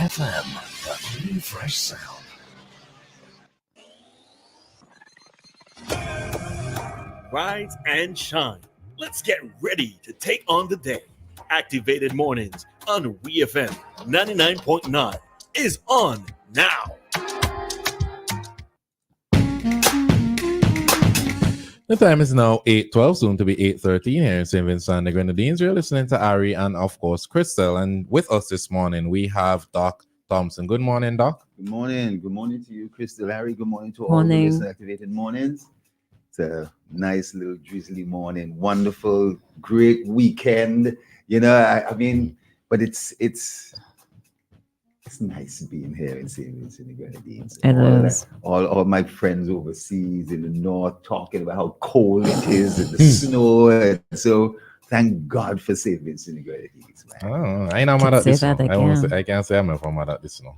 WEFM, the new fresh sound. Rise and shine. Let's get ready to take on the day. Activated Mornings on WEFM 99.9 is on now. The time is now 8:12, soon to be 8:13 here in St. Vincent and the Grenadines. You're listening to Ari and, of course, Christal. And with us this morning, we have Doc Thompson. Good morning, Doc. Good morning. Good morning to you, Christal. Harry. Good morning to all the listener activated mornings. It's a nice little drizzly morning. Wonderful, great weekend. You know, I mean, but it's nice being here in St. Vincent and the Grenadines. All my friends overseas in the north talking about how cold it is and the snow. And so thank God for St. Vincent and the Grenadines, man. Oh, I ain't mad at this snow. I can't say I'm not mad at this snow.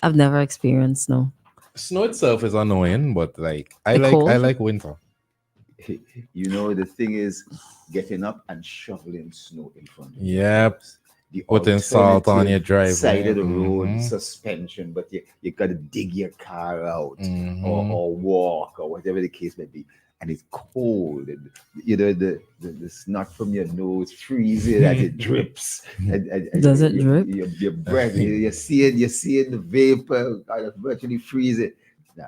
I've never experienced snow. Snow itself is annoying, but like I like winter. You know, the thing is getting up and shoveling snow in front of you. Yep. Putting salt on your driveway. Side of the road, suspension, but you got to dig your car out or walk or whatever the case may be. And it's cold. And, you know, the snot from your nose freezing as it drips. Does it drip? Your breath, you're seeing the vapor virtually freeze it. Nah.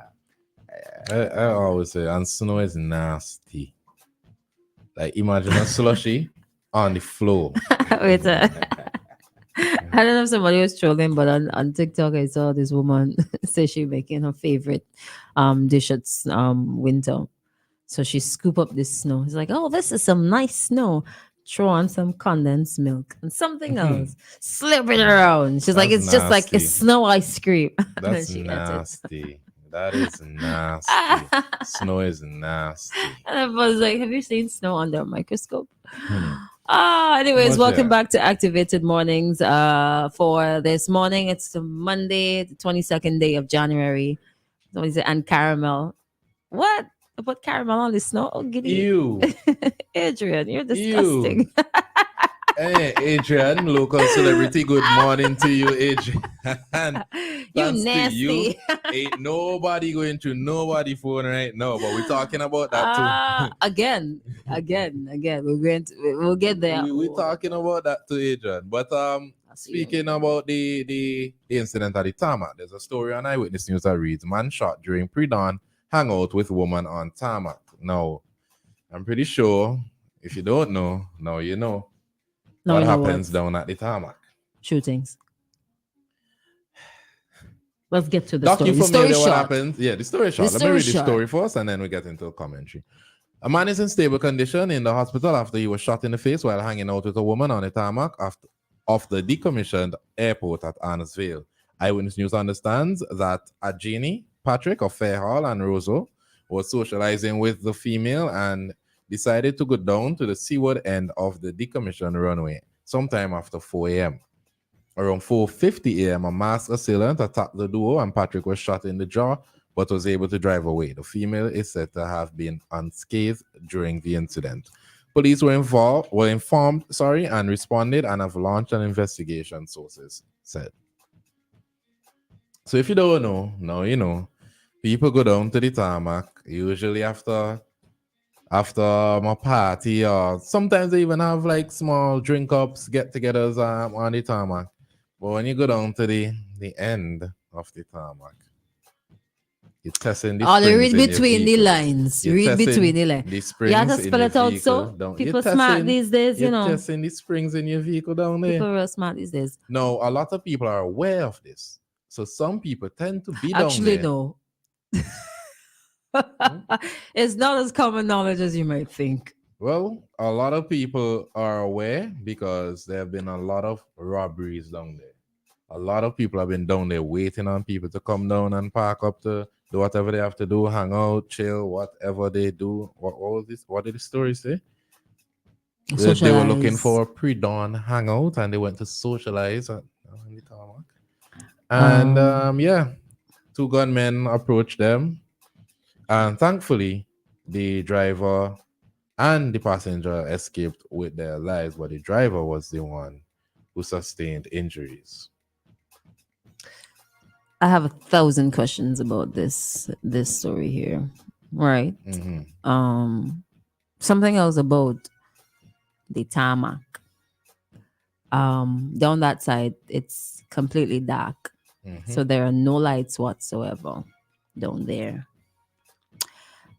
I always say, and snow is nasty. Like, imagine a slushy on the floor. Wait, I don't know if somebody was trolling, but on TikTok I saw this woman say she making her favorite dish at winter. So she scoop up this snow. It's like, oh, this is some nice snow. Throw on some condensed milk and something else. Slip it around. She's like, it's nasty. Just like a snow ice cream. That's nasty. That is nasty. Snow is nasty. And I was like, have you seen snow under a microscope? Anyways, welcome back to Activated Mornings. For this morning, it's the Monday, the 22nd day of January. And caramel. What? I put caramel on the snow? Oh, giddy. Ew. Adrian, you're disgusting. Ew. Hey, Adrian, local celebrity. Good morning to you, Adrian. You nasty. You. Ain't nobody going to nobody phone right now, but we're talking about that too. Again. We'll get there. We're talking about that too, Adrian. But speaking about the incident at the tarmac, there's a story on Eyewitness News that reads, man shot during pre-dawn hangout with woman on tarmac. Now, I'm pretty sure if you don't know, now you know. What happens down at the tarmac? Shootings. Let's get to the Doc, story. You familiar what happens? Yeah, the story is short. Let me read the story first and then we get into a commentary. A man is in stable condition in the hospital after he was shot in the face while hanging out with a woman on the tarmac of the decommissioned airport at Arnesville. Eyewitness News understands that Ajini, Patrick of Fairhall and Roseau was socializing with the female and decided to go down to the seaward end of the decommissioned runway sometime after 4 a.m. Around 4:50 a.m., a masked assailant attacked the duo and Patrick was shot in the jaw but was able to drive away. The female is said to have been unscathed during the incident. Police were informed, and responded and have launched an investigation, sources said. So if you don't know, now you know. People go down to the tarmac, usually after a party, or sometimes they even have like small drink ups, get-togethers on the tarmac. But when you go down to the end of the tarmac, you're testing the springs. Read between the lines. Read between the lines. The springs you have to spell it out so people smart these days, you know. You're testing the springs in your vehicle down there. People are smart these days. No, a lot of people are aware of this. So some people tend to be down there. Actually, no. It's not as common knowledge as you might think. Well, a lot of people are aware because there have been a lot of robberies down there. A lot of people have been down there waiting on people to come down and park up to do whatever they have to do, hang out, chill, whatever they do. What did the story say? They were looking for a pre-dawn hangout and they went to socialize on the tarmac. And two gunmen approached them. And thankfully, the driver and the passenger escaped with their lives, but the driver was the one who sustained injuries. I have 1,000 questions about this story here. Right. Something else about the tarmac. Down that side, it's completely dark. So there are no lights whatsoever down there.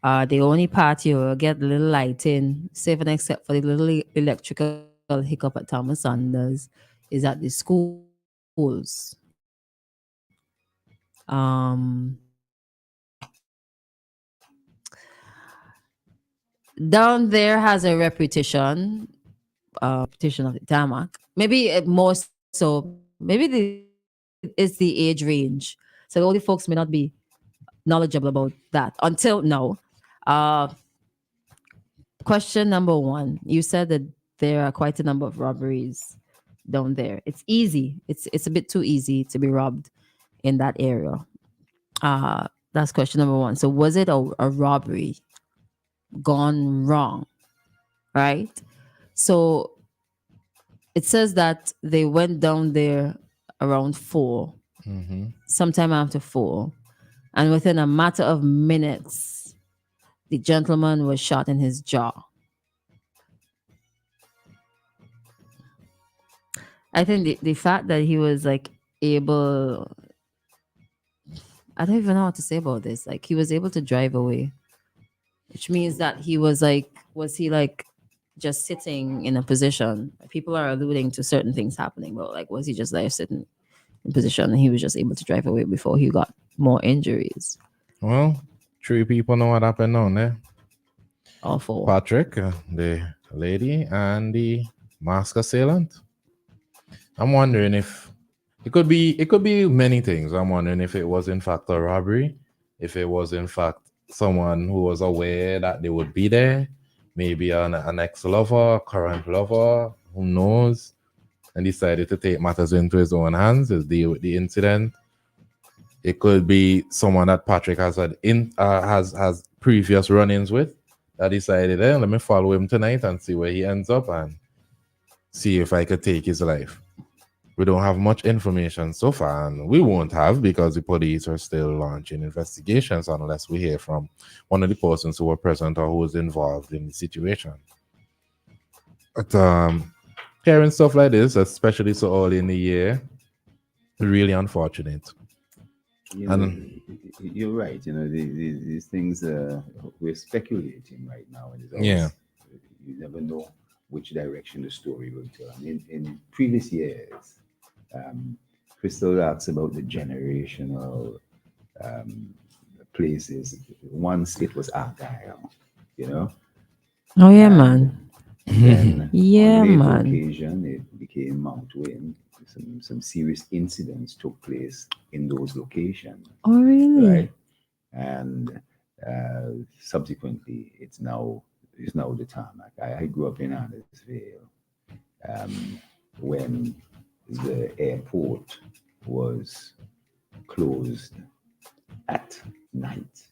The only part you will get a little lighting, save and except for the little electrical hiccup at Thomas Sanders, is at the schools. Down there has a reputation of the tarmac. Maybe more so. Maybe it's the age range. So the older folks may not be knowledgeable about that until now. Uh, Question number one: you said that there are quite a number of robberies down there. It's easy. It's a bit too easy to be robbed in that area. That's question number one. So was it a robbery gone wrong? Right. So it says that they went down there around 4, sometime after 4, and within a matter of minutes, the gentleman was shot in his jaw. I think the fact that he was like able, I don't even know what to say about this. Like he was able to drive away, which means that he was he like just sitting in a position? People are alluding to certain things happening, but like, was he just there sitting in position and he was just able to drive away before he got more injuries? Well, 3 people know what happened down there. All 4. Patrick, the lady, and the mask assailant. I'm wondering if it could be many things. I'm wondering if it was in fact a robbery, if it was in fact someone who was aware that they would be there, maybe an ex-lover, current lover, who knows, and decided to take matters into his own hands to deal with the incident. It could be someone that Patrick has has previous run-ins with, that decided, let me follow him tonight and see where he ends up and see if I could take his life. We don't have much information so far, and we won't have because the police are still launching investigations unless we hear from one of the persons who were present or who was involved in the situation. But hearing stuff like this, especially so early in the year, really unfortunate. You're right. These things we're speculating right now, and you never know which direction the story will turn. In previous years, Christal asks about the generational places. Once it was Argyle, Oh yeah, man. Then yeah, on later man. occasion, it became Mount Wayne. Some serious incidents took place in those locations. Oh really? Right, and subsequently, it's now the tarmac. I grew up in Andersville when the airport was closed at night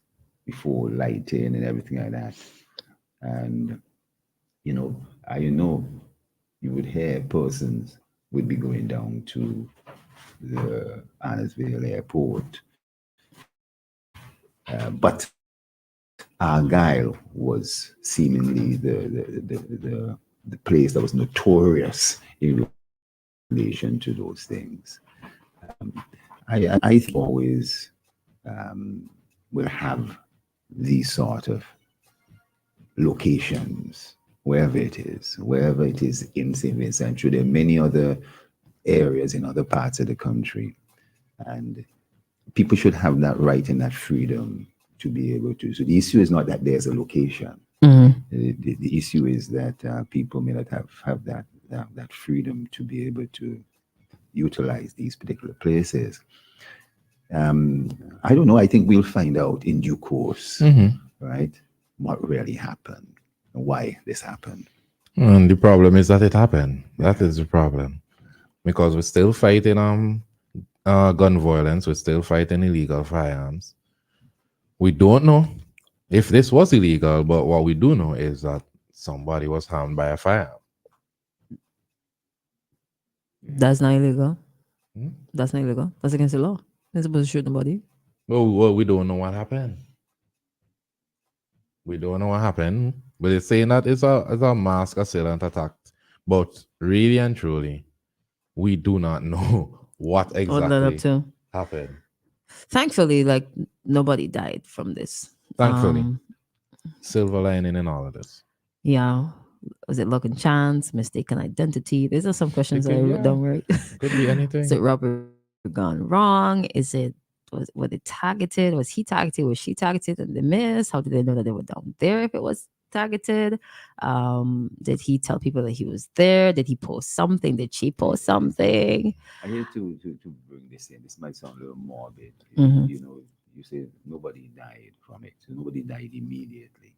before lighting and everything like that. And you would hear persons would be going down to the Andersville airport, but Argyle was seemingly the place that was notorious in relation to those things. I think always will have these sort of locations wherever it is in St. Vincent. There are many other areas in other parts of the country, and people should have that right and that freedom to be able to. So the issue is not that there's a location. The issue is that people may not have that freedom to be able to utilize these particular places. I don't know. I think we'll find out in due course, right, what really happened and why this happened. And the problem is that it happened. That is the problem, because we're still fighting gun violence. We're still fighting illegal firearms. We don't know if this was illegal, but what we do know is that somebody was harmed by a firearm. That's not illegal. That's not illegal. That's against the law. They're supposed to shoot nobody. Well, we don't know what happened. We don't know what happened, but it's saying that it's a mask assailant attack. But really and truly, we do not know what What led up exactly to? happened. Thankfully, like nobody died from this. Thankfully, silver lining in all of this. Yeah. Was it luck and chance, mistaken identity? These are some questions that I wrote down, right? Could be anything. Is it robbery gone wrong? Was it targeted? Was he targeted? Was she targeted and they missed? How did they know that they were down there if it was targeted? Did he tell people that he was there? Did he post something? Did she post something? I hate to bring this in. This might sound a little morbid. Mhm. You know, you say nobody died from it. So nobody died immediately.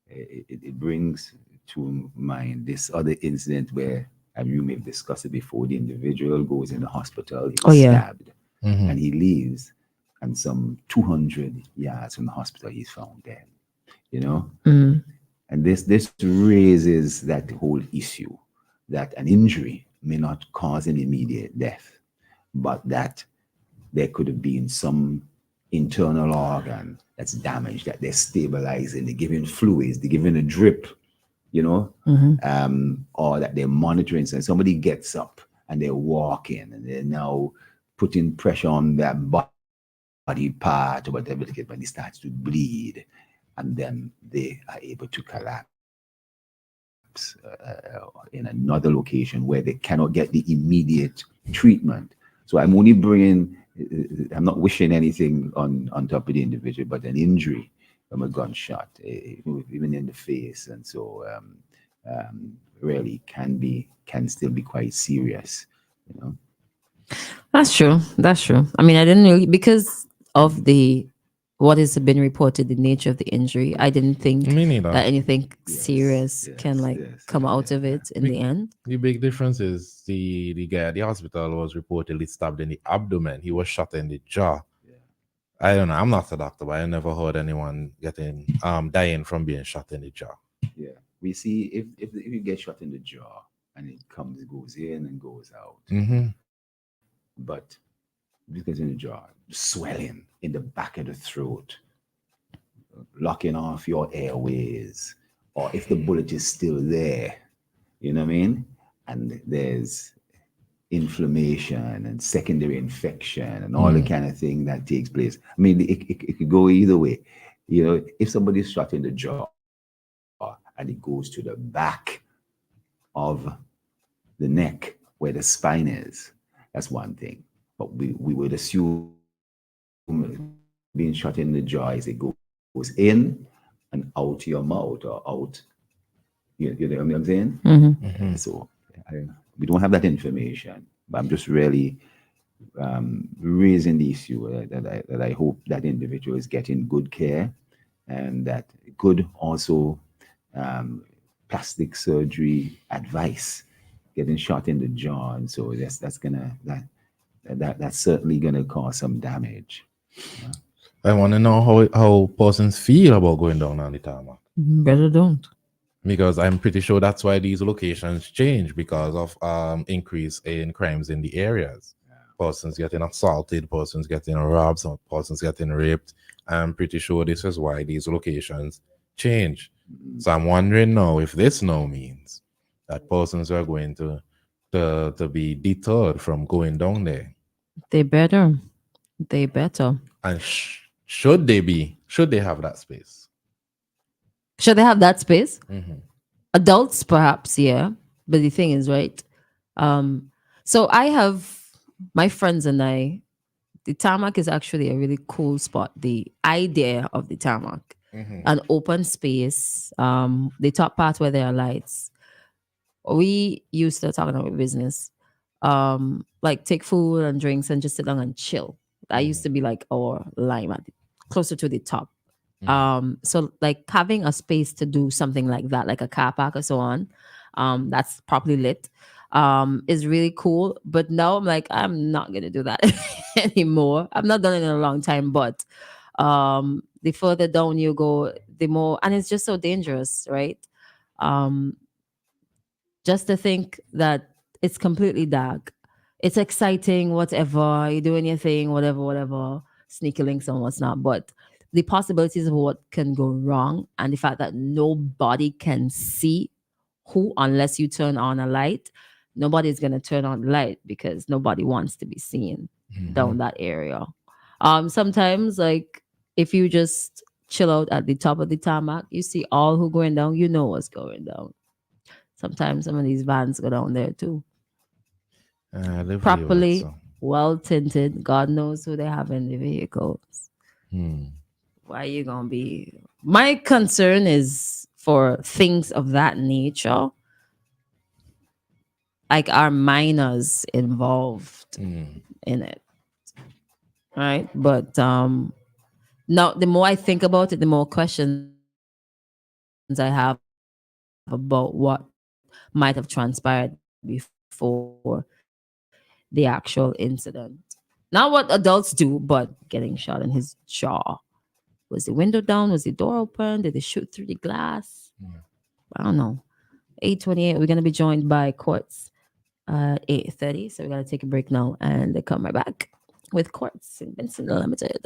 It brings to mind this other incident where, and you may have discussed it before, the individual goes in the hospital, he was stabbed, and he leaves, and some 200 yards from the hospital, he's found dead. You know? Mhm. And this raises that whole issue that an injury may not cause an immediate death, but that there could have been some internal organ that's damaged, that they're stabilizing, they're giving fluids, they're giving a drip, you know, or that they're monitoring. So somebody gets up and they're walking and they're now putting pressure on that body part or whatever, when it starts to bleed, and then they are able to collapse in another location where they cannot get the immediate treatment. So I'm only bringing, I'm not wishing anything on top of the individual, but an injury from a gunshot, even in the face, and so really can still be quite serious, you know. That's true. That's true. I mean, I didn't really, because of what has been reported, the nature of the injury, I didn't think Me neither. that anything serious can come out of it in the end. The big difference is the guy at the hospital was reportedly stabbed in the abdomen. He was shot in the jaw. I don't know. I'm not a doctor, but I never heard anyone getting dying from being shot in the jaw. Yeah, we see if you get shot in the jaw and it goes in and goes out, but because in the jaw, swelling in the back of the throat, locking off your airways, or if the bullet is still there, you know what I mean? And there's inflammation and secondary infection and all the kind of thing that takes place. I mean, it could go either way. You know, if somebody's shot in the jaw and it goes to the back of the neck where the spine is, that's one thing. But we would assume being shot in the jaw is it goes in and out your mouth or out. You know what I'm saying? So we don't have that information, but I'm just really raising the issue that I hope that individual is getting good care, and that good also plastic surgery advice, getting shot in the jaw, and so that's certainly gonna cause some damage. I want to know how persons feel about going down on the tarmac. Better don't. Because I'm pretty sure that's why these locations change, because of increase in crimes in the areas. Persons getting assaulted, persons getting robbed, some persons getting raped. I'm pretty sure this is why these locations change. So I'm wondering now if this now means that persons are going to be deterred from going down there. They better. And should they have that space? Should they have that space? Adults, perhaps, yeah. But the thing is, right? So I have my friends and I. The tarmac is actually a really cool spot. The idea of the tarmac, an open space. The top part where there are lights. We used to talk about business, like take food and drinks and just sit down and chill. That used to be like our line closer to the top. So like having a space to do something like that, like a car park or so on, that's properly lit, is really cool. But now I'm like, I'm not gonna do that anymore. I've not done it in a long time, but the further down you go, the more, and it's just so dangerous, right? Just to think that it's completely dark. it's exciting, whatever, you're doing your thing, whatever, sneaky links and what's not. But the possibilities of what can go wrong and the fact that nobody can see who unless you turn on a light, nobody's gonna turn on the light because nobody wants to be seen down that area. Sometimes like if you just chill out at the top of the tarmac, you see all who going down, you know what's going down. Sometimes some of these vans go down there too. Properly, well tinted. God knows who they have in the vehicles. Why are you gonna be? My concern is for things of that nature. Like are minors involved in it, right? But now the more I think about it, the more questions I have about what might have transpired before the actual incident. Not what adults do, but getting shot in his jaw. Was the window down? Was the door open? Did they shoot through the glass? I don't know. 8:28. We're gonna be joined by Quartz at 8:30. So we gotta take a break now and they come right back with Quartz St. Vincent Limited.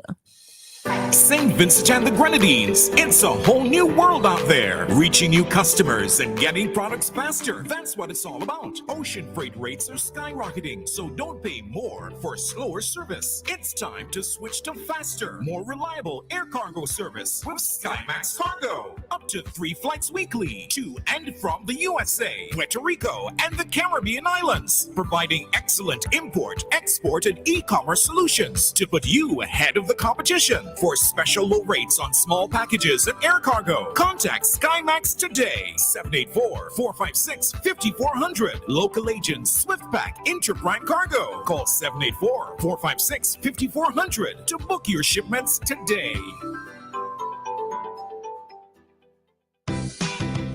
St. Vincent and the Grenadines. It's a whole new world out there. Reaching new customers and getting products faster. That's what it's all about. Ocean freight rates are skyrocketing, so don't pay more for slower service. It's time to switch to faster, more reliable air cargo service with SkyMax Cargo. Up to 3 flights weekly to and from the USA, Puerto Rico, and the Caribbean islands. Providing excellent import, export, and e-commerce solutions to put you ahead of the competition. For special low rates on small packages and air cargo, contact SkyMax today. 784-456-5400. Local agents SwiftPack Interprime Cargo. Call 784-456-5400 to book your shipments today.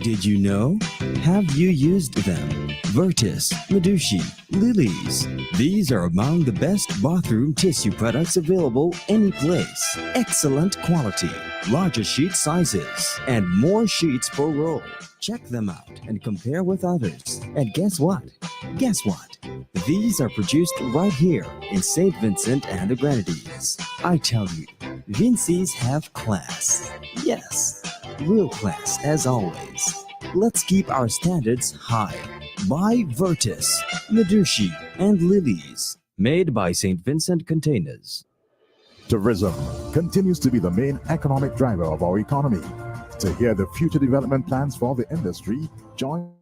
Did you know? Have you used them? Vertis, Medushi, Lily's. These are among the best bathroom tissue products available any place. Excellent quality, larger sheet sizes, and more sheets per roll. Check them out and compare with others. And guess what? Guess what? These are produced right here in St. Vincent and the Grenadines. I tell you, Vinci's have class. Yes, real class as always. Let's keep our standards high. Buy Vertis, Medushi, and Lily's. Made by St. Vincent Containers. Tourism continues to be the main economic driver of our economy. To hear the future development plans for the industry, join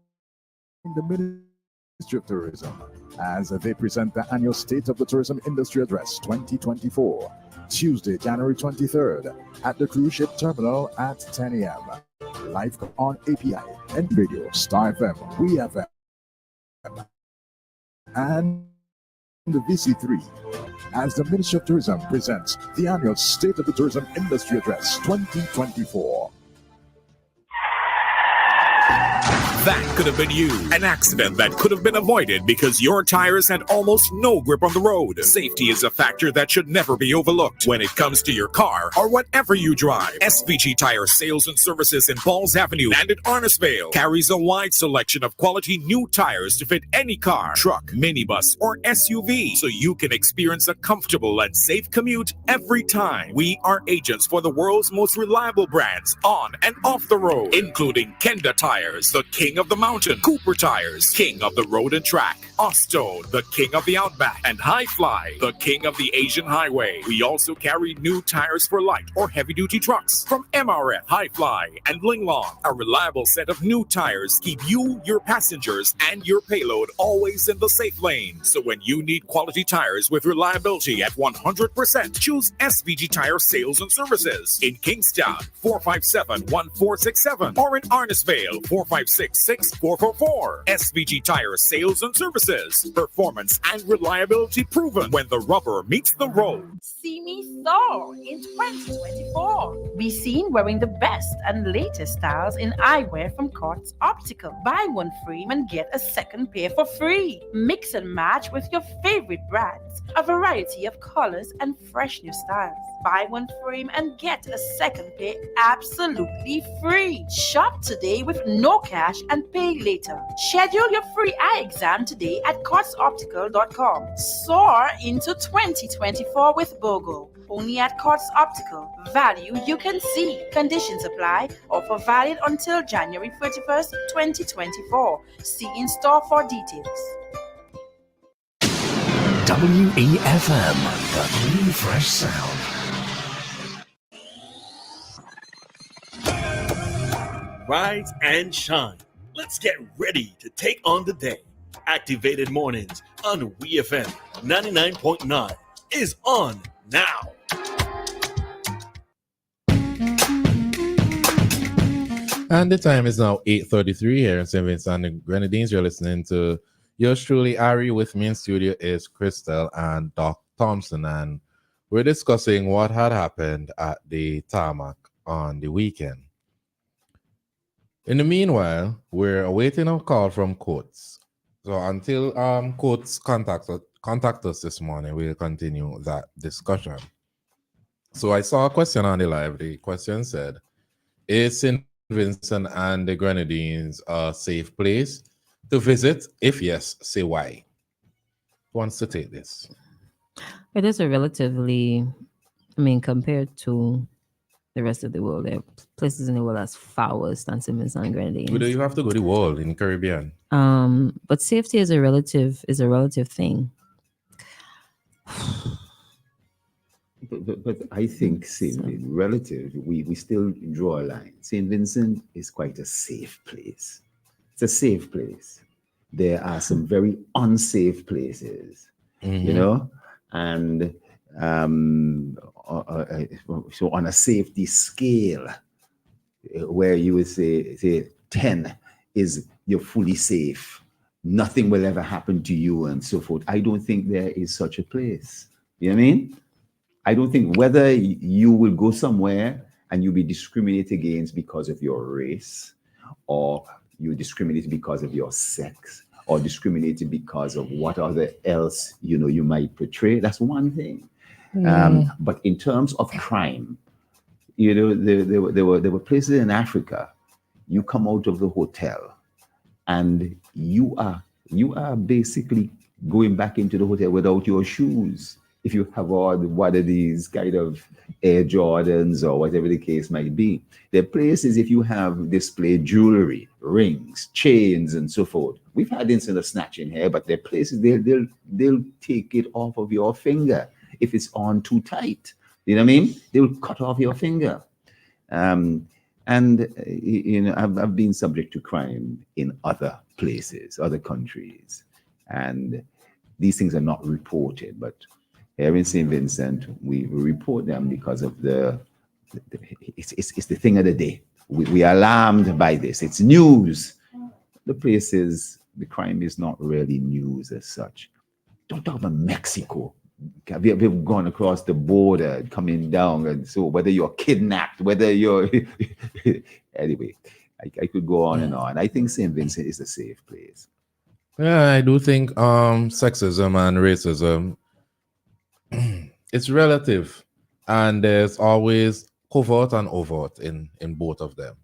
the Ministry of Tourism as they present the annual State of the Tourism Industry Address 2024, Tuesday, January 23rd, at the cruise ship terminal at 10 a.m. Live on API and radio, Star FM, WEFM, and the VC3, as the Ministry of Tourism presents the annual State of the Tourism Industry Address 2024. That could have been you. An accident that could have been avoided because your tires had almost no grip on the road. Safety is a factor that should never be overlooked when it comes to your car or whatever you drive. SVG Tire Sales and Services in Falls Avenue and in Arnisvale carries a wide selection of quality new tires to fit any car, truck, minibus, or SUV, so you can experience a comfortable and safe commute every time. We are agents for the world's most reliable brands on and off the road, including Kenda Tires, the king of the mountain, Cooper Tires, king of the road and track, Ostone, the king of the outback, and High Fly, the king of the Asian highway. We also carry new tires for light or heavy-duty trucks from MRF, High Fly, and Linglong. A reliable set of new tires keep you, your passengers, and your payload always in the safe lane. So when you need quality tires with reliability at 100%, choose SVG Tire Sales and Services in Kingstown, 457-1467, or in Arnisvale, 456-6444. SVG Tire Sales and Services. Performance and reliability proven when the rubber meets the road. See me soar in 2024. Be seen wearing the best and latest styles in eyewear from Courts Optical. Buy one frame and get a second pair for free. Mix and match with your favorite brands. A variety of colors and fresh new styles. Buy one frame and get a second pair absolutely free. Shop today with no cash and pay later. Schedule your free eye exam today at courtsoptical.com. Soar into 2024 with BOGO. Only at Courts Optical. Value you can see. Conditions apply. Offer valid until January 31st, 2024. See in-store for details. WEFM, the new fresh sound. Rise and shine. Let's get ready to take on the day. Activated Mornings on WEFM 99.9 is on now. And the time is now 8:33 here in St. Vincent and the Grenadines. You're listening to yours truly, Ari. With me in studio is Christal and Doc Thompson, and we're discussing what had happened at the TARMAC on the weekend. In the meanwhile, we're awaiting a call from Coates. So until Coates contact us this morning, we'll continue that discussion. So I saw a question on the live. The question said, is St. Vincent and the Grenadines a safe place to visit? If yes, say why. Who wants to take this? It is a relatively, compared to the rest of the world, there are places in the world that's far worse than St. Vincent and Grenadines. But you have to go to the world in the Caribbean. But safety is a relative thing. But I think relative, we still draw a line. St. Vincent is quite a safe place. It's a safe place. There are some very unsafe places, you know, and so on a safety scale, where you would say 10 is you're fully safe, nothing will ever happen to you and so forth. I don't think there is such a place. You know what I mean? I don't think whether you will go somewhere and you'll be discriminated against because of your race, or you discriminated because of your sex, or discriminated because of what other else you might portray. That's one thing. But in terms of crime, there were places in Africa. You come out of the hotel, and you are basically going back into the hotel without your shoes. If you have on one of these kind of Air Jordans or whatever the case might be. There are places, if you have displayed jewelry, rings, chains, and so forth. We've had incidents of snatching here, but there are places they'll take it off of your finger if it's on too tight. You know what I mean? They'll cut off your finger. I've been subject to crime in other places, other countries, and these things are not reported, but here in St. Vincent, we report them because of it's the thing of the day. We are alarmed by this. It's news. The crime is not really news as such. Don't talk about Mexico. Have you ever gone across the border, coming down, and so whether you're kidnapped, whether you're anyway, I could go on and on. I think St. Vincent is a safe place. Yeah, I do think sexism and racism, it's relative, and there's always covert and overt in both of them.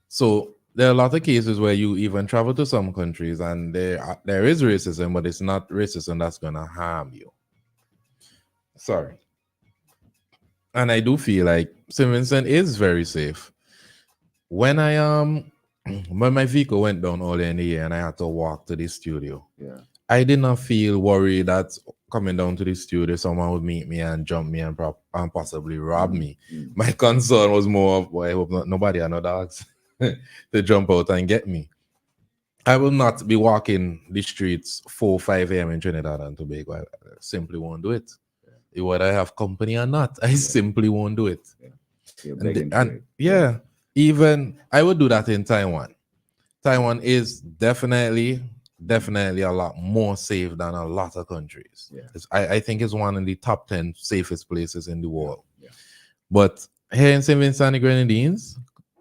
So there are a lot of cases where you even travel to some countries and there is racism, but it's not racism that's gonna harm you. Sorry. And I do feel like St. Vincent is very safe. When my vehicle went down earlier in the year and I had to walk to the studio, I did not feel worried that coming down to the studio, someone would meet me and jump me and possibly rob me. My concern was more of, I hope nobody had no dogs to jump out and get me. I will not be walking the streets 4, 5 a.m. in Trinidad and Tobago. I simply won't do it. Whether I have company or not, I simply won't do it. Even I would do that in Taiwan. Taiwan is definitely definitely a lot more safe than a lot of countries. Yeah. I think it's one of the top 10 safest places in the world. Yeah. But here in St. Vincent and the Grenadines,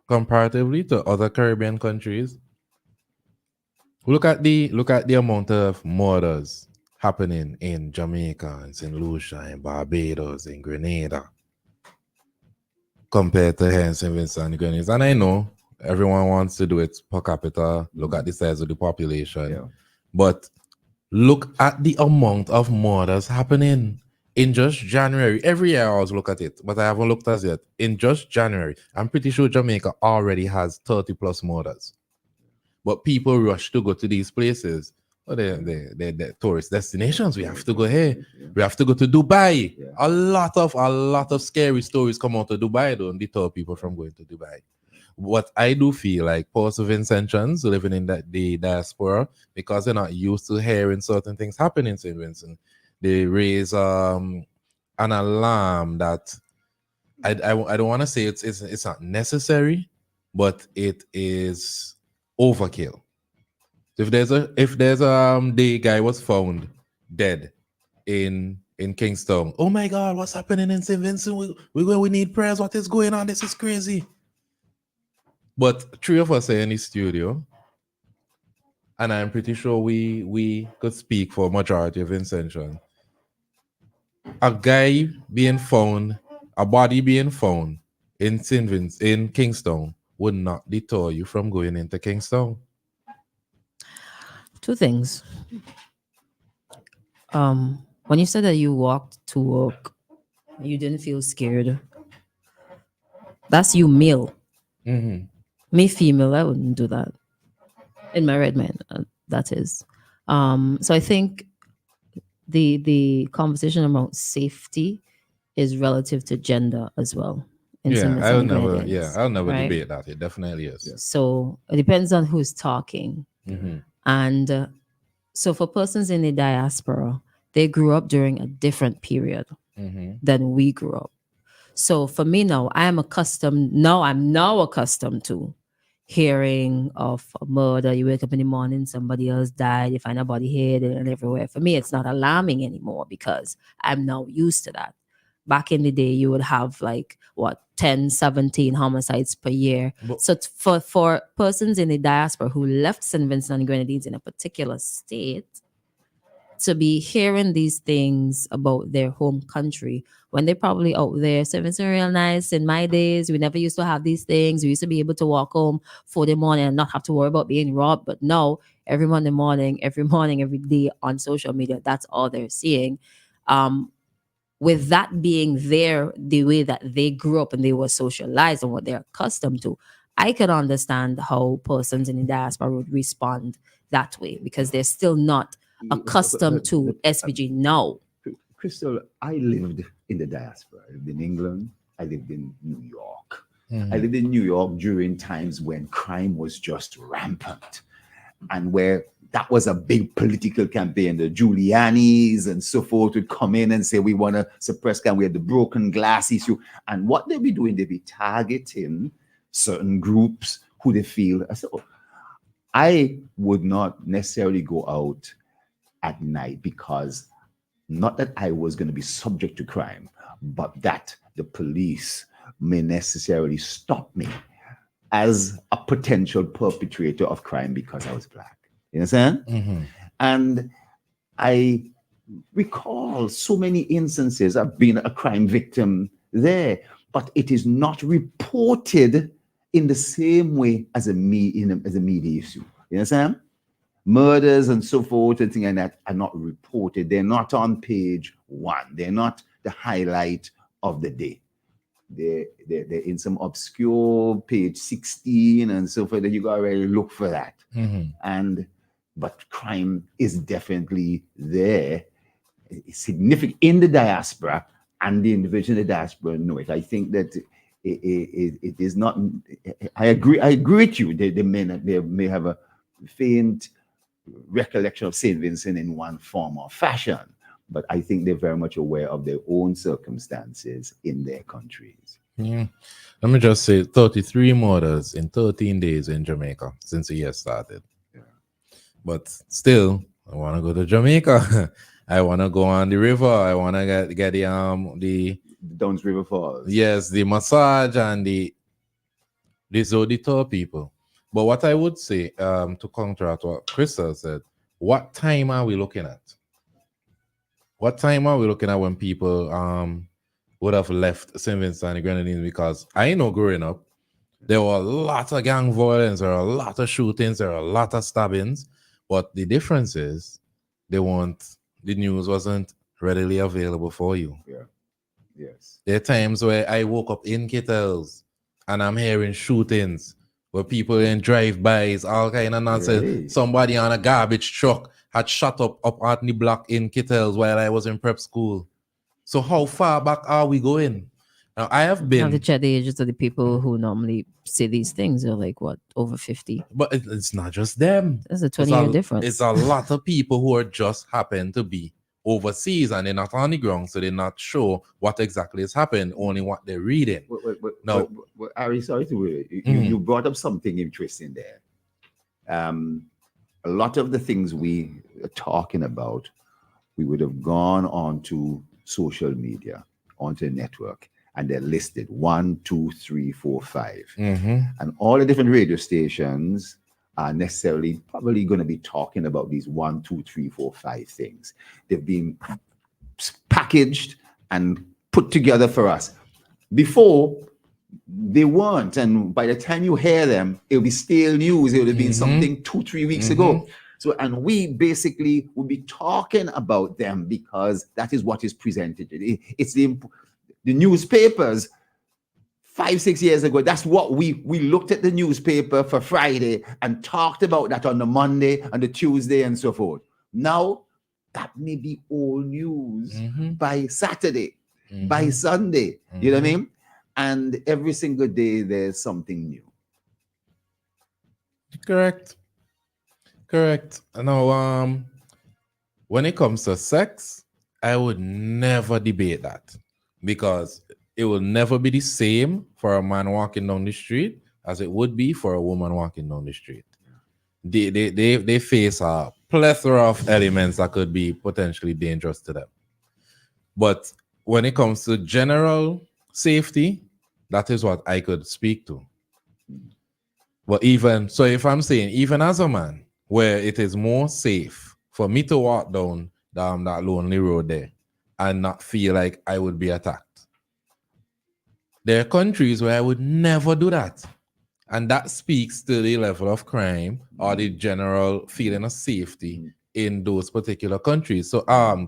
comparatively to other Caribbean countries, look at the amount of murders happening in Jamaica and St. Lucia and Barbados and Grenada compared to here in St. Vincent and the Grenadines. And I know everyone wants to do it per capita, look at the size of the population. Yeah. But look at the amount of murders happening in just January. Every year I always look at it, but I haven't looked as yet. In just January, I'm pretty sure Jamaica already has 30 plus murders. But people rush to go to these places. Oh, they're tourist destinations. We have to go here. We have to go to Dubai. Yeah. A lot of scary stories come out of Dubai, don't deter people from going to Dubai. What I do feel like post Vincentians living in the diaspora, because they're not used to hearing certain things happen in St. Vincent, they raise an alarm that I don't want to say it's not necessary, but it is overkill. If there's the guy was found dead in Kingston. Oh my God, what's happening in St. Vincent? We need prayers. What is going on? This is crazy. But three of us are in the studio, and I'm pretty sure we could speak for a majority of Vincentians. A guy being found, a body being found in St. Vincent, in Kingston, would not deter you from going into Kingston. Two things. When you said that you walked to work, you didn't feel scared. That's you, male. Mm-hmm. Me, female, I wouldn't do that. In my red man, that is. So I think the conversation about safety is relative to gender as well. I'll never debate that. It definitely is. So it depends on who's talking. Mm-hmm. And so for persons in the diaspora, they grew up during a different period than we grew up. So for me now, I'm now accustomed to hearing of a murder. You wake up in the morning, somebody else died, you find a body here and everywhere. For me, it's not alarming anymore because I'm now used to that. Back in the day, you would have 10, 17 homicides per year. So for persons in the diaspora who left St. Vincent and the Grenadines in a particular state, to be hearing these things about their home country when they're probably out there. St. Vincent real nice. In my days, we never used to have these things. We used to be able to walk home 4 in the morning and not have to worry about being robbed. But now, every Monday morning, every day on social media, that's all they're seeing. With that being the way that they grew up and they were socialized and what they're accustomed to, I can understand how persons in the diaspora would respond that way because they're still not accustomed to SVG now. Christal, I lived in the diaspora. I lived in England. I lived in New York. Mm-hmm. I lived in New York during times when crime was just rampant and where that was a big political campaign. The Giulianis and so forth would come in and say, we want to suppress crime. We had the broken glass issue. And what they'd be doing, they'd be targeting certain groups who they feel. So I would not necessarily go out at night because not that I was going to be subject to crime, but that the police may necessarily stop me as a potential perpetrator of crime because I was Black. You understand? Mm-hmm. And I recall so many instances of being a crime victim there, but it is not reported in the same way as a media issue. You understand? Murders and so forth and things like that are not reported. They're not on page 1. They're not the highlight of the day. They're in some obscure page 16 and so forth that you gotta really look for that. Mm-hmm. But crime is definitely there, significant in the diaspora, and the individual in the diaspora know it. I think that it is not. I agree with you. They may have a faint recollection of St. Vincent in one form or fashion, but I think they're very much aware of their own circumstances in their countries. Yeah. Let me just say 33 murders in 13 days in Jamaica since the year started. But still, I want to go to Jamaica. I want to go on the river. I want to get the Downs River Falls. yes, the massage and the tour people. But what I would say, to counteract what Christal said, what time are we looking at? What time are we looking at when people would have left St. Vincent and the Grenadines? Because I know growing up, there were a lot of gang violence, there were a lot of shootings, there were a lot of stabbings. But the difference is the news wasn't readily available for you. Yeah. Yes. There are times where I woke up in Kittles and I'm hearing shootings where people in drive-bys, all kind of nonsense. Really? Somebody on a garbage truck had shot up on the block in Kittles while I was in prep school. So how far back are we going? Now, I have You have been... to check the ages of the people who normally say these things. They're like, what, over 50? But it's not just them. There's a 20-year difference. It's a lot of people who are just happen to be overseas and they're not on the ground, so they're not sure what exactly is happening, only what they're reading. But Ari, sorry to you brought up something interesting there. A lot of the things we are talking about, we would have gone onto social media, onto a network, and they're listed 1, 2, 3, 4, 5. And all the different radio stations are necessarily probably going to be talking about these 1, 2, 3, 4, 5 things. They've been packaged and put together for us. Before, they weren't. And by the time you hear them, it'll be stale news. It would have been something 2-3 weeks ago. So, and we basically will be talking about them because that is what is presented. It's the newspapers 5-6 years ago. That's what we looked at the newspaper for Friday and talked about that on the Monday and the Tuesday and so forth. Now that may be all news by Saturday, by Sunday. You know what I mean? And every single day there's something new. Correct. Now, when it comes to sex, I would never debate that because it will never be the same for a man walking down the street as it would be for a woman walking down the street. They face a plethora of elements that could be potentially dangerous to them. But when it comes to general safety, that is what I could speak to. But even so, if I'm saying, even as a man, where it is more safe for me to walk down that lonely road there and not feel like I would be attacked. There are countries where I would never do that. And that speaks to the level of crime or the general feeling of safety in those particular countries. So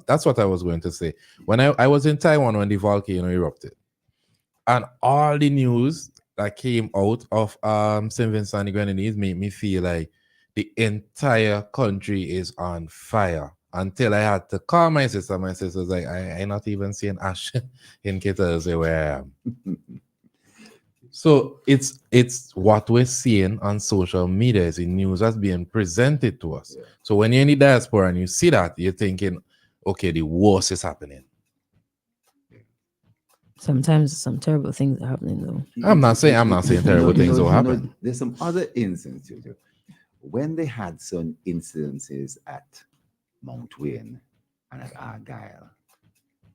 that's what I was going to say. When I was in Taiwan when the volcano erupted, and all the news that came out of St. Vincent and the Grenadines made me feel like the entire country is on fire. Until I had to call my sister. My sister was like, I'm not even seeing ash in Kittles where I am. So it's what we're seeing on social media, is the news that's being presented to us. Yeah. So when you're in the diaspora and you see that, you're thinking, okay, the worst is happening. Sometimes some terrible things are happening though. I'm not saying terrible things will happen. There's some other instances. When they had some incidences at Mount Wayne and at Argyle,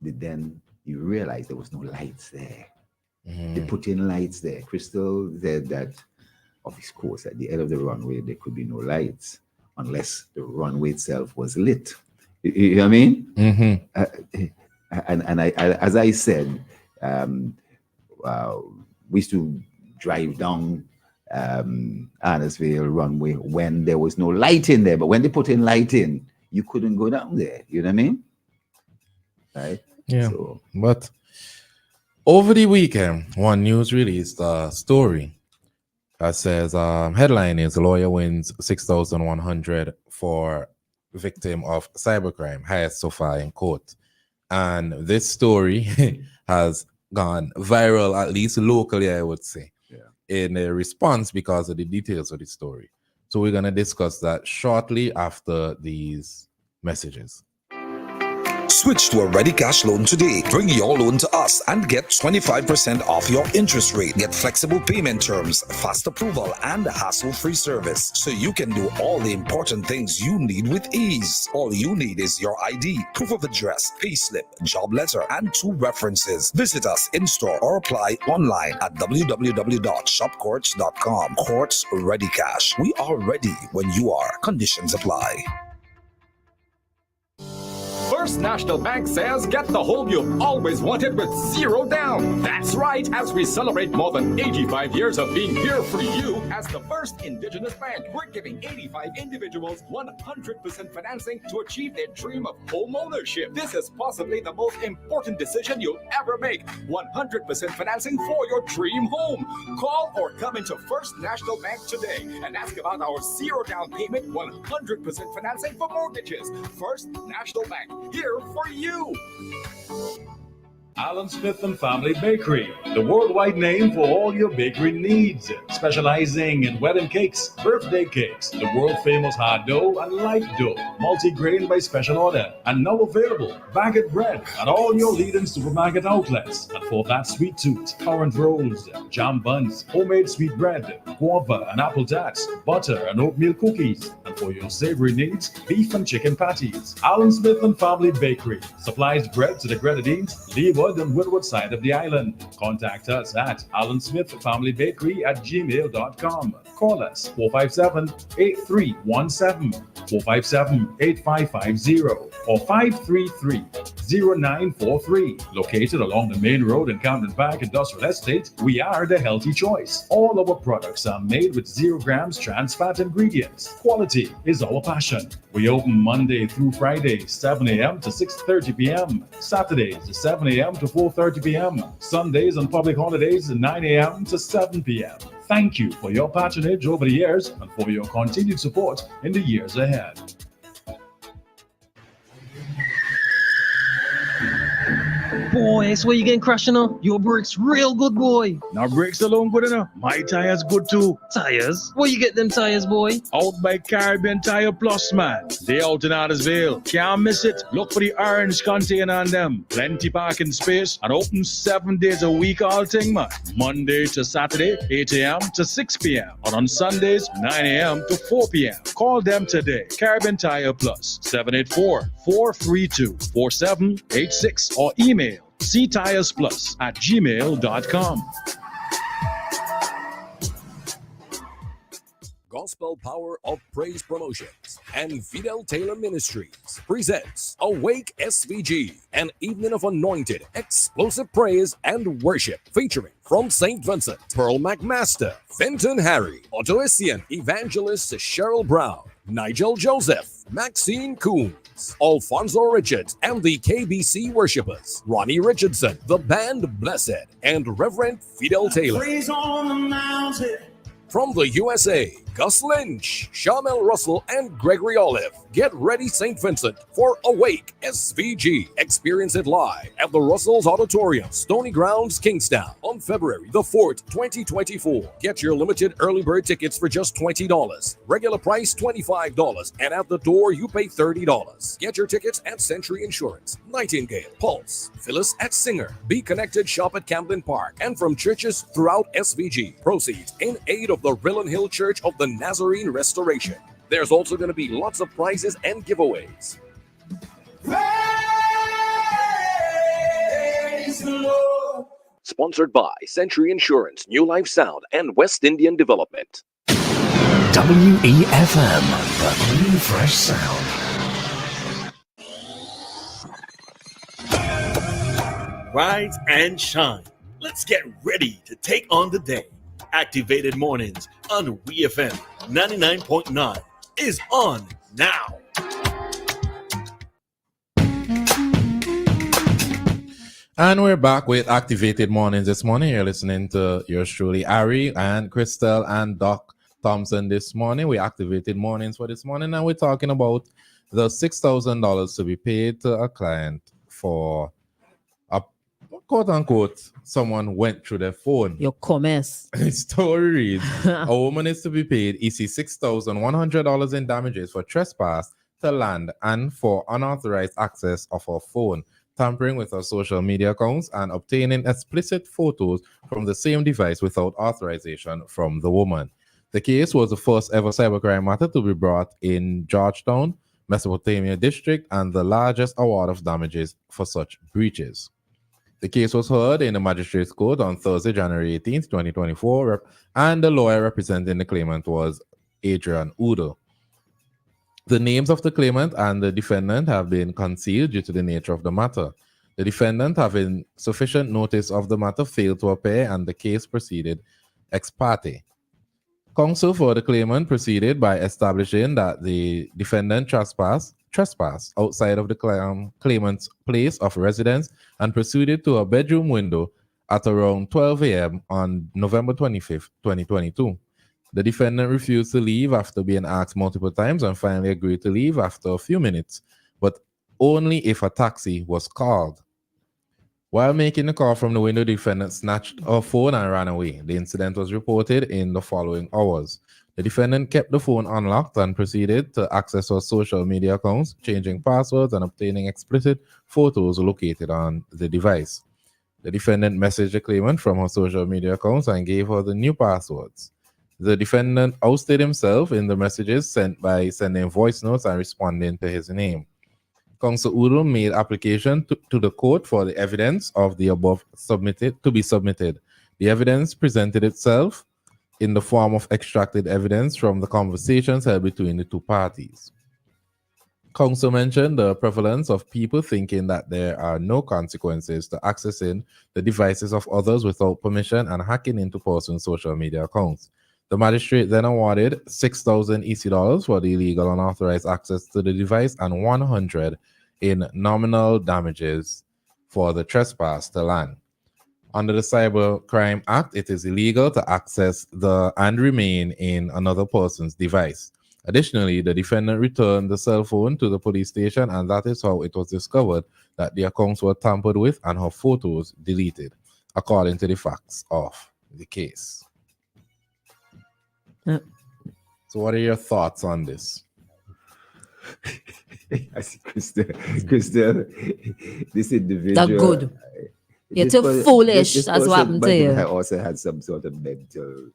then you realize there was no lights there. They put in lights there. Christal said that, of course, at the end of the runway, there could be no lights unless the runway itself was lit. You know what I mean? And I, as I said, we used to drive down Arnesville runway when there was no light in there. But when they put in light in, you couldn't go down there. You know what I mean? Right? Yeah. But over the weekend, one news released a story that says headline is lawyer wins $6,100 for victim of cybercrime, highest so far in court. And this story has gone viral, at least locally, I would say, in a response because of the details of the story. So we're going to discuss that shortly after these messages. Switch to a Ready Cash loan today. Bring your loan to us and get 25% off your interest rate. Get flexible payment terms, fast approval, and hassle-free service, so you can do all the important things you need with ease. All you need is your ID, proof of address, payslip, job letter, and 2 references. Visit us in-store or apply online at www.shopcourts.com. Courts Ready Cash. We are ready when you are. Conditions apply. First National Bank says get the home you've always wanted with zero down. That's right, as we celebrate more than 85 years of being here for you as the first indigenous bank, we're giving 85 individuals 100% financing to achieve their dream of home ownership. This is possibly the most important decision you'll ever make. 100% financing for your dream home. Call or come into First National Bank today and ask about our zero down payment 100% financing for mortgages. First National Bank, here for you. Alan Smith and Family Bakery, the worldwide name for all your bakery needs, specializing in wedding cakes, birthday cakes, the world famous hard dough and light dough, multi-grain by special order, and now available baguette bread at all your leading supermarket outlets. And for that sweet tooth, currant rolls, jam buns, homemade sweet bread, guava and apple tarts, butter and oatmeal cookies, and for your savory needs, beef and chicken patties. Alan Smith and Family Bakery supplies bread to the Grenadines, Leeward and Windward side of the island. Contact us at alansmithfamilybakery@gmail.com. Call us 457-8317, 457-8550, or 533-0943. Located along the main road in Camden Park Industrial Estate, we are the healthy choice. All our products are made with 0 grams trans fat ingredients. Quality is our passion. We open Monday through Friday, 7 a.m. to 6:30 p.m. Saturdays, 7 a.m. to 4:30 p.m. Sundays and public holidays, 9 a.m. to 7 p.m. Thank you for your patronage over the years and for your continued support in the years ahead. Boy, I swear you getting crushed now. Your brakes real good, boy. Now brakes alone good enough. My tires good too. Tires? Where you get them tires, boy? Out by Caribbean Tire Plus, man. They out in Addersville. Can't miss it. Look for the orange container on them. Plenty parking space and open 7 days a week all thing, man. Monday to Saturday, 8 a.m. to 6 p.m. And on Sundays, 9 a.m. to 4 p.m. Call them today. Caribbean Tire Plus, 784-432-4786 or email ctiresplus@gmail.com. Gospel Power of Praise Promotions and Fidel Taylor Ministries presents Awake SVG, an evening of anointed, explosive praise and worship featuring from St. Vincent, Pearl McMaster, Fenton Harry, Otoesian Evangelist Cheryl Brown, Nigel Joseph, Maxine Coombs, Alfonso Richards, and the KBC Worshippers, Ronnie Richardson, the band Blessed, and Reverend Fidel Taylor. Praise on the mountain. From the USA, Gus Lynch, Shamel Russell, and Gregory Olive. Get ready, St. Vincent, for Awake SVG. Experience it live at the Russell's Auditorium, Stony Grounds, Kingstown, on February the 4th, 2024. Get your limited early bird tickets for just $20. Regular price $25, and at the door you pay $30. Get your tickets at Century Insurance, Nightingale, Pulse, Phyllis at Singer, Be Connected Shop at Camden Park, and from churches throughout SVG. Proceeds in aid of the Rillen Hill Church of the Nazarene Restoration. There's also going to be lots of prizes and giveaways. Praise the Lord. Sponsored by Century Insurance, New Life Sound, and West Indian Development. WEFM, the new fresh sound. Rise and shine. Let's get ready to take on the day. Activated Mornings on WEFM 99.9 is on now. And we're back with Activated Mornings this morning. You're listening to yours truly, Ari and Christal and Doc Thompson this morning. We activated mornings for this morning, and we're talking about the $6,000 to be paid to a client for a quote unquote someone went through their phone. Your commerce. The story reads, a woman is to be paid EC $6,100 in damages for trespass to land and for unauthorized access of her phone, tampering with her social media accounts, and obtaining explicit photos from the same device without authorization from the woman. The case was the first ever cybercrime matter to be brought in Georgetown, Mesopotamia district, and the largest award of damages for such breaches. The case was heard in the Magistrates Court on Thursday, January 18th, 2024, and the lawyer representing the claimant was Adrian Udo. The names of the claimant and the defendant have been concealed due to the nature of the matter. The defendant, having sufficient notice of the matter, failed to appear, and the case proceeded ex parte. Counsel for the claimant proceeded by establishing that the defendant trespassed outside of the claimant's place of residence and proceeded to a bedroom window at around 12 a.m. on November 25th, 2022. The defendant refused to leave after being asked multiple times and finally agreed to leave after a few minutes, but only if a taxi was called. While making the call from the window, the defendant snatched her phone and ran away. The incident was reported in the following hours. The defendant kept the phone unlocked and proceeded to access her social media accounts, changing passwords and obtaining explicit photos located on the device. The defendant messaged the claimant from her social media accounts and gave her the new passwords. The defendant ousted himself in the messages sent by sending voice notes and responding to his name. Counsel Udo made application to the court for the evidence of the above to be submitted. The evidence presented itself in the form of extracted evidence from the conversations held between the two parties. Counsel mentioned the prevalence of people thinking that there are no consequences to accessing the devices of others without permission and hacking into person's social media accounts. The magistrate then awarded $6,000 EC for the illegal unauthorized access to the device and $100 in nominal damages for the trespass to land. Under the Cybercrime Act, it is illegal to access and remain in another person's device. Additionally, the defendant returned the cell phone to the police station, and that is how it was discovered that the accounts were tampered with and her photos deleted, according to the facts of the case. So what are your thoughts on this? I see Christal, this individual. That's good. You're too foolish. That's what happened to you. I also had some sort of mental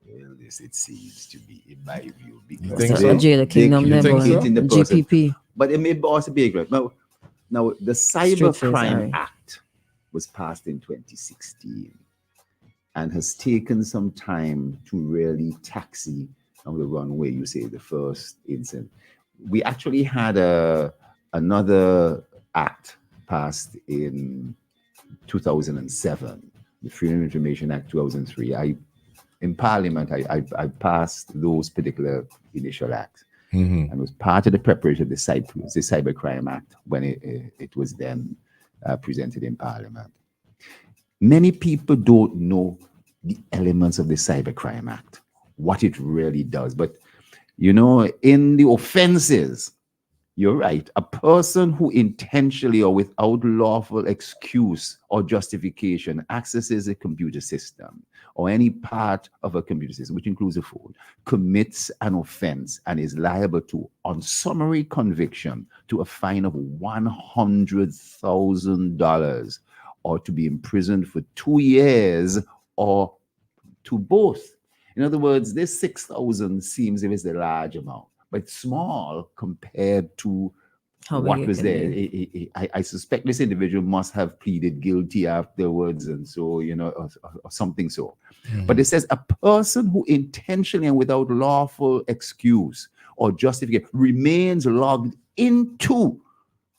illness, it seems to be, in my view. Because Jail Kingdom never. GPP. But it may also be great. Now, the Cybercrime Act was passed in 2016 and has taken some time to really taxi on the runway, you say, the first incident. We actually had another act passed in 2007, the Freedom of Information Act 2003. In Parliament, I passed those particular initial acts, and was part of the preparation of the Cybercrime Act when it was then presented in Parliament. Many people don't know the elements of the Cybercrime Act, what it really does. But, in the offenses, you're right. A person who intentionally or without lawful excuse or justification accesses a computer system or any part of a computer system, which includes a phone, commits an offense and is liable to, on summary conviction, to a fine of $100,000 or to be imprisoned for 2 years or to both. In other words, this 6,000 seems it is a large amount, but small compared to what was there. I suspect this individual must have pleaded guilty afterwards, and so, or something so. But it says a person who intentionally and without lawful excuse or justification remains logged into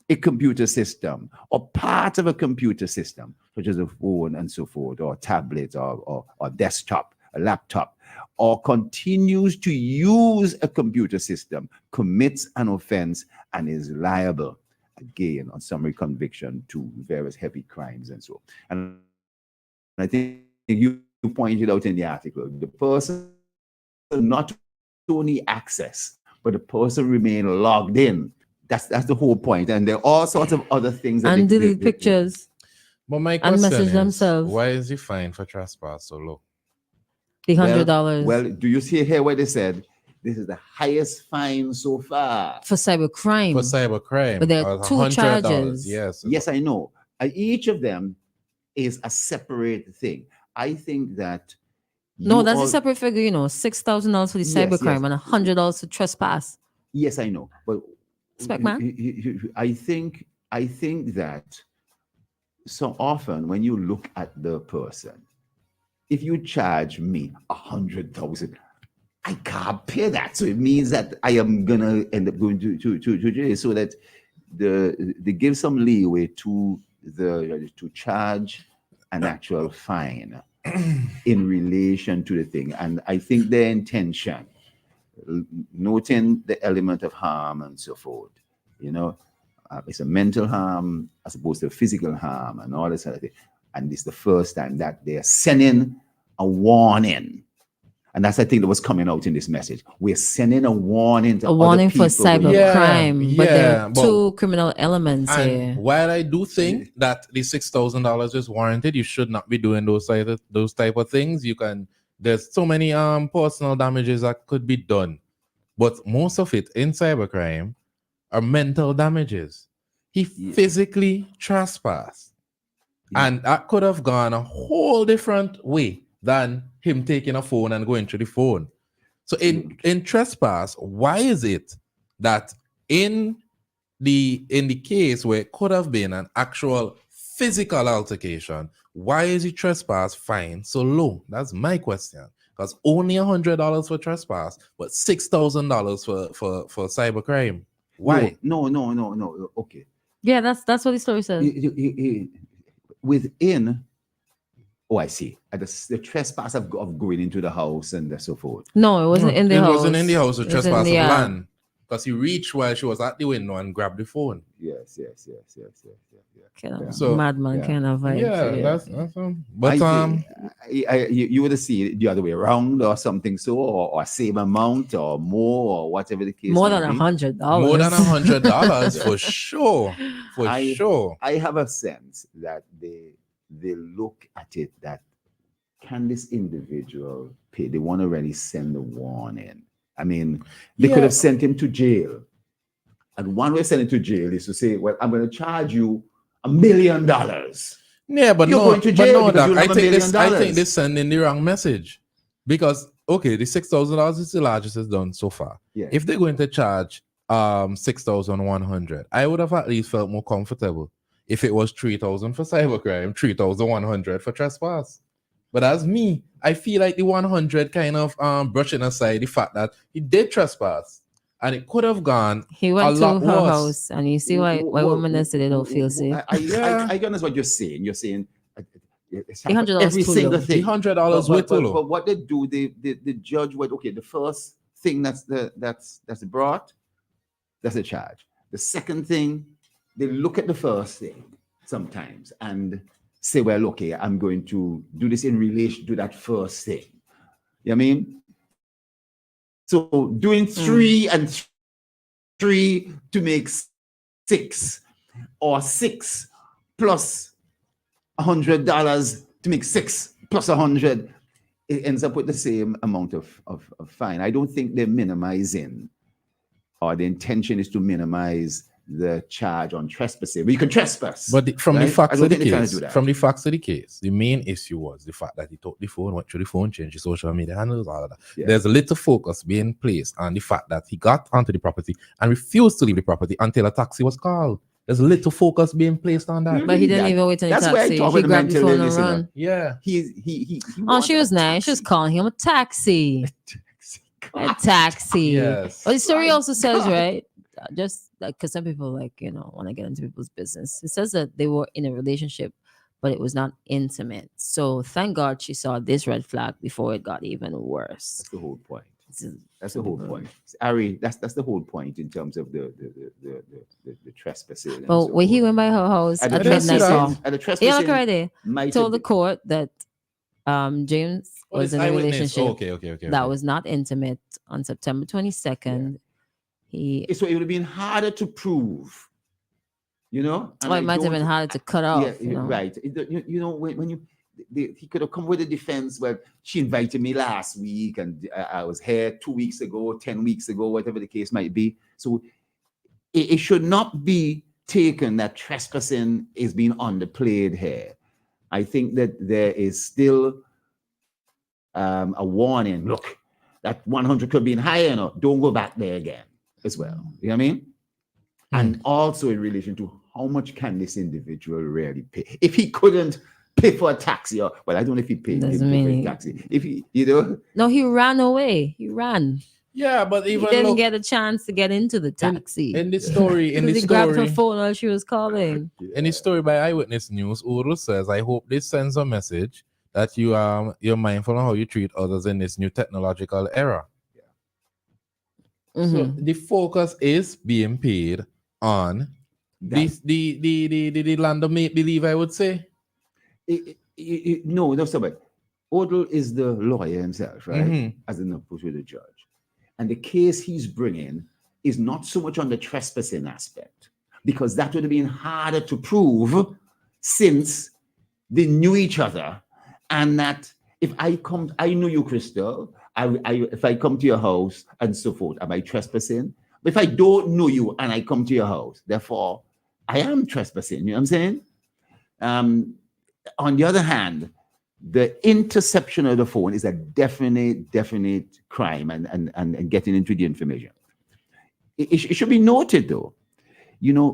a computer system or part of a computer system, such as a phone and so forth, or a tablet or desktop, a laptop, or continues to use a computer system, commits an offense, and is liable, again, on summary conviction to various heavy crimes and so. And I think you pointed out in the article, the person not only access, but the person remain logged in. That's the whole point. And there are all sorts of other things. And delete pictures. But my question and message is, themselves. Why is the fine for trespass so low? The $100. Well, do you see here where they said This is the highest fine so far for cybercrime. For cybercrime, but there are two $100. charges. Yes, I know. Each of them is a separate thing. I think that no, that's a separate figure. $6,000 for the cybercrime and $100 for trespass. Yes, I know, but man. I think that so often when you look at the person, if you charge me 100,000, I can't pay that. So it means that I am gonna end up going to jail. So that they give some leeway to charge an actual fine in relation to the thing. And I think their intention, noting the element of harm and so forth, it's a mental harm as opposed to physical harm and all this other thing. And this is the first time that they're sending a warning. And that's, I think, that was coming out in this message. We're sending a warning to other people. For cybercrime. But there are two criminal elements here. While I do think that the $6,000 is warranted, you should not be doing those type of things. There's so many personal damages that could be done. But most of it in cybercrime are mental damages. He physically trespassed. And that could have gone a whole different way than him taking a phone and going through the phone. So in trespass, why is it that in the case where it could have been an actual physical altercation, why is the trespass fine so low? That's my question. Because only $100 for trespass, but $6,000 for cybercrime. Why? No. Okay. Yeah, that's what the story says. Within, I see. The trespass of going into the house and so forth. No, it wasn't in the house. It wasn't in the house. The trespass of land. Because he reached while she was at the window and grabbed the phone. Yes. So madman kind of vibe. Yeah, that's but you would have seen it the other way around or something, so or same amount or more or whatever the case. More than $100. More than $100 for sure. Sure. I have a sense that they look at it that can this individual pay? They want to really send a warning. I mean, they could have sent him to jail. And one way of sending him to jail is to say, well, I'm going to charge you $1 million. Yeah, but you're going to jail because you have $1 million. I think they're sending the wrong message. Because, okay, the $6,000 is the largest it's done so far. Yeah. If they're going to charge $6,100, I would have at least felt more comfortable if it was $3,000 for cybercrime, $3,100 for trespass. But as me, I feel like the 100 kind of brushing aside the fact that he did trespass. And it could have gone. He went to her house, and you see why women say they don't feel safe. I understand what you're saying. You're saying $100 every single thing. $100 with but what they do, the judge went, okay, the first thing that's brought, that's a charge. The second thing, they look at the first thing sometimes and say, well, okay, I'm going to do this in relation to that first thing. You know what I mean? So doing 3 and 3 to make 6, or 6 plus $100 to make 6 plus 100, it ends up with the same amount of fine. I don't think they're minimizing, or the intention is to minimize the charge on trespassing. We can trespass. But from the facts of the case, the main issue was the fact that he took the phone, went through the phone, changed his social media handles, all of that. Yeah. There's a little focus being placed on the fact that he got onto the property and refused to leave the property until a taxi was called. There's a little focus being placed on that. But he didn't even wait until the taxi. He grabbed the phone and run. Yeah. He she was nice. She was calling him a taxi. A taxi. Yes. But the story also says, right? Just because some people want to get into people's business. It says that they were in a relationship, but it was not intimate. So thank God she saw this red flag before it got even worse. That's the whole point. That's the whole point. Ari, that's the whole point in terms of the trespassing. But when he went by her house at midnight, at the trespassing, right there, told the court that James was in a relationship. Okay. That was not intimate on September 22nd. Yeah. So it would have been harder to prove, it might have been harder to cut off. Yeah, right. When he could have come with a defense. Well, she invited me last week, and I was here 2 weeks ago, 10 weeks ago, whatever the case might be. So it should not be taken that trespassing is being underplayed here. I think that there is still a warning. Look, that 100 could be higher enough. Don't go back there again as well. You know what I mean? And also in relation to how much can this individual really pay? If he couldn't pay for a taxi, or well, I don't know if he paid for a taxi. If he, no, he ran away. He ran. Yeah, but even he didn't get a chance to get into the taxi. In this story, he grabbed her phone while she was calling. In this story by Eyewitness News, Uru says, "I hope this sends a message that you're mindful of how you treat others in this new technological era." Yeah. So the focus is being paid on the land of make believe, I would say. No, somebody. Odell is the lawyer himself, right? As an approach with the judge. And the case he's bringing is not so much on the trespassing aspect, because that would have been harder to prove since they knew each other. And that if I know you, Christal, if I come to your house and so forth, am I trespassing? But if I don't know you and I come to your house, therefore, I am trespassing. You know what I'm saying? On the other hand, the interception of the phone is a definite crime and getting into the information. It should be noted, though,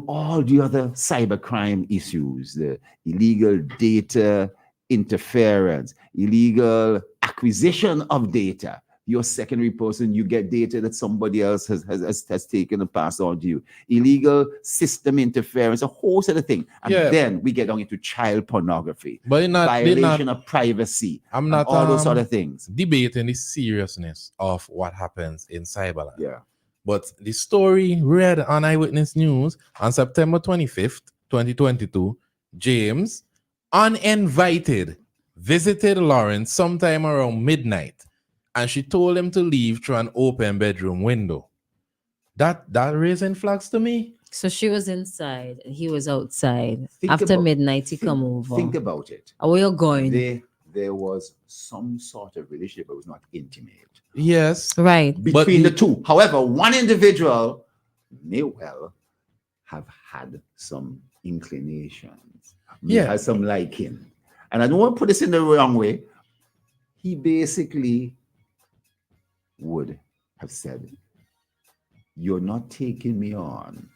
all the other cybercrime issues, the illegal data interference, illegal acquisition of data. You're a secondary person, you get data that somebody else has taken and passed on to you. Illegal system interference, a whole set of things. And then we get down into child pornography, violation of privacy, I'm not all those sort of things. Debating the seriousness of what happens in cyberland. Yeah. But the story read on Eyewitness News on September 25th, 2022, James, uninvited, visited Lawrence sometime around midnight. And she told him to leave through an open bedroom window. That raising flags to me. So she was inside and he was outside. After midnight, he come over. Think about it. Where you going? There was some sort of relationship, but it was not intimate. Yes. Right. Between the two. However, one individual may well have had some inclinations. Has some liking. And I don't want to put this in the wrong way. He basically would have said, "You're not taking me on."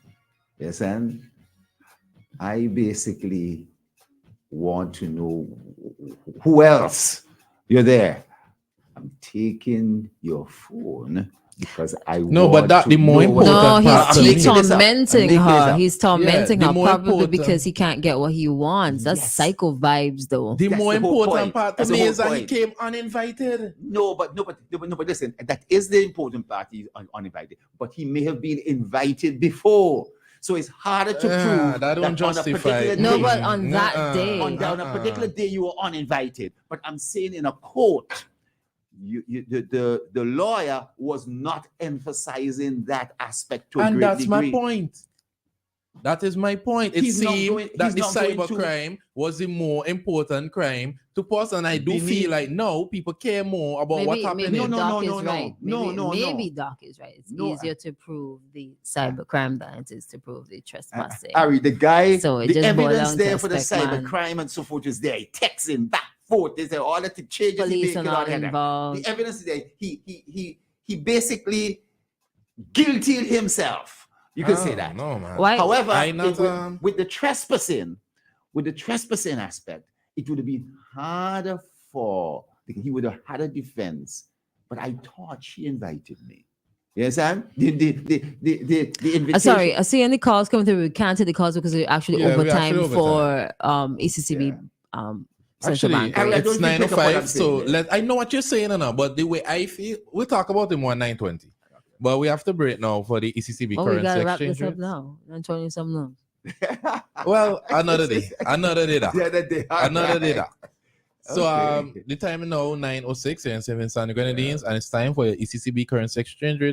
Yes, and I basically want to know who else you're there. I'm taking your phone because I no, but that the more important part. No, he's tormenting her. He's tormenting her probably because he can't get what he wants. That's psycho vibes, though. The more important part to me is that he came uninvited. No, but listen, that is the important part. He's uninvited, but he may have been invited before. So it's harder to prove that don't justify. No, but on that day, on a particular day, you were uninvited. But I'm saying in a court, the lawyer was not emphasizing that aspect to a great degree. And that's my point. That is my point. It seemed that the cybercrime was the more important crime to us, and I do feel like now people care more about what happened. Maybe Doc is right. It's easier to prove the cybercrime than it is to prove the trespassing. Ari, the guy, so the evidence there for the cybercrime and so forth is there. He texting back, forth. There's all the changes. Police are not involved. The evidence is there. He basically guiltied himself. You can say that. No, man. Why? However, with the trespassing aspect, it would have been harder because he would have had a defense. But I thought she invited me. Yes, and the invitation. Sorry, I see any calls coming through. We can't take the calls because we're actually overtime for ECCB. Actually, it's 9:05. So I know what you're saying now, but the way I feel, we'll talk about him on 9:20. But we have to break now for the ECCB currency exchange. We gotta wrap this up now. I'm telling you something now. Well, another day. Another day. Another day. So the time is now 9:06 here in Seven San Grenadines, and it's time for your ECCB currency exchange rate.